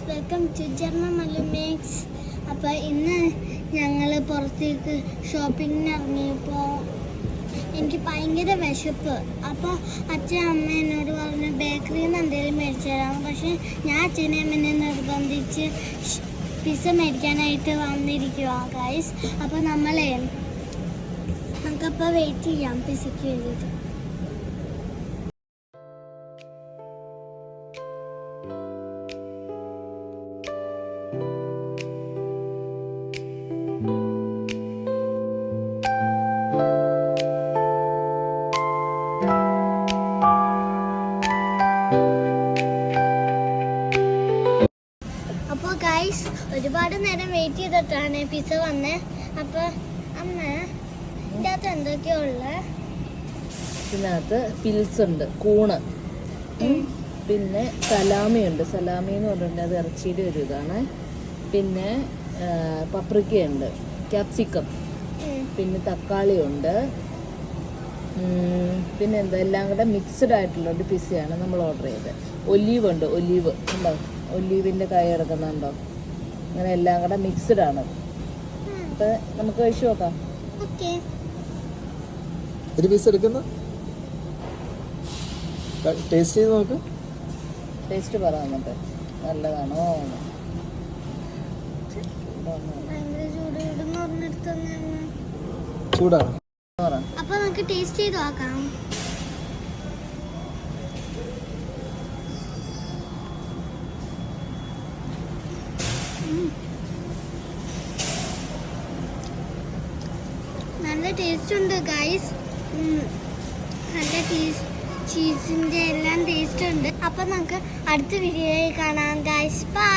Welcome to German മല്ലുമേക്സ്. അപ്പോൾ ഇന്ന് ഞങ്ങൾ പുറത്തേക്ക് ഷോപ്പിങ്ങിന് ഇറങ്ങിയപ്പോൾ എനിക്ക് ഭയങ്കര വിശപ്പ്. അപ്പോൾ അച്ഛൻ അമ്മ എന്നോട് പറഞ്ഞു ബേക്കറിയിൽ നിന്ന് എന്തെങ്കിലും മേടിച്ചു തരാം. പക്ഷേ ഞാൻ അച്ഛനെ അമ്മനെ നിർബന്ധിച്ച് പിസ്സ മേടിക്കാനായിട്ട് വന്നിരിക്കുക ഗൈസ്. അപ്പോൾ നമുക്കപ്പോൾ വെയിറ്റ് ചെയ്യാം പിസ്സയ്ക്ക് വേണ്ടിയിട്ട്. അപ്പോൾ ഗൈസ് ഒരുപാട് നേരം വെയിറ്റ് ചെയ്തിട്ടാണ് പിസ്സ വന്നത്. അപ്പോൾ അമ്മ ഇതിൻ്റെ അകത്ത് എന്തൊക്കെയാ ഉള്ളത്? ഇതിനകത്ത് പിൽസ് ഉണ്ട്, കൂണ്, പിന്നെ സലാമി ഉണ്ട്. സലാമി എന്ന് പറഞ്ഞിട്ടുണ്ടെങ്കിൽ അത് ഇറച്ചിയുടെ ഒരു ഇതാണ്. പിന്നെ പപ്രിക്കയുണ്ട്, ക്യാപ്സിക്കം, പിന്നെ തക്കാളി ഉണ്ട്, പിന്നെ എന്താ എല്ലാം കൂടെ മിക്സ്ഡ് ആയിട്ടുള്ള ഒരു പിസ്സയാണ് നമ്മൾ ഓർഡർ ചെയ്തത്. ഒലീവ് ഉണ്ട്, ഒലീവ് ഉണ്ടോ, ഒലീവിൻ്റെ കായ കിടക്കുന്നുണ്ടോ, അങ്ങനെ എല്ലാം കൂടെ മിക്സ്ഡ് ആണ്. അപ്പം നമുക്ക് കഴിച്ചു നോക്കാം. ഒരു പീസ് എടുക്കുന്നു, ടേസ്റ്റ് ചെയ്ത് നോക്ക്. ടേസ്റ്റ് പറ എന്നിട്ട് നല്ലതാണോ? ചൂടാണ്. അപ്പോൾ നമുക്ക് ടേസ്റ്റ് ചെയ്ത് നോക്കാം. നല്ല ടേസ്റ്റ് ഉണ്ട് ഗൈസ്. നല്ല ചീസിൻ്റെ എല്ലാം ടേസ്റ്റ് ഉണ്ട്. അപ്പം നമുക്ക് അടുത്ത വീഡിയോയിൽ കാണാം ഗൈസ്. ബൈ.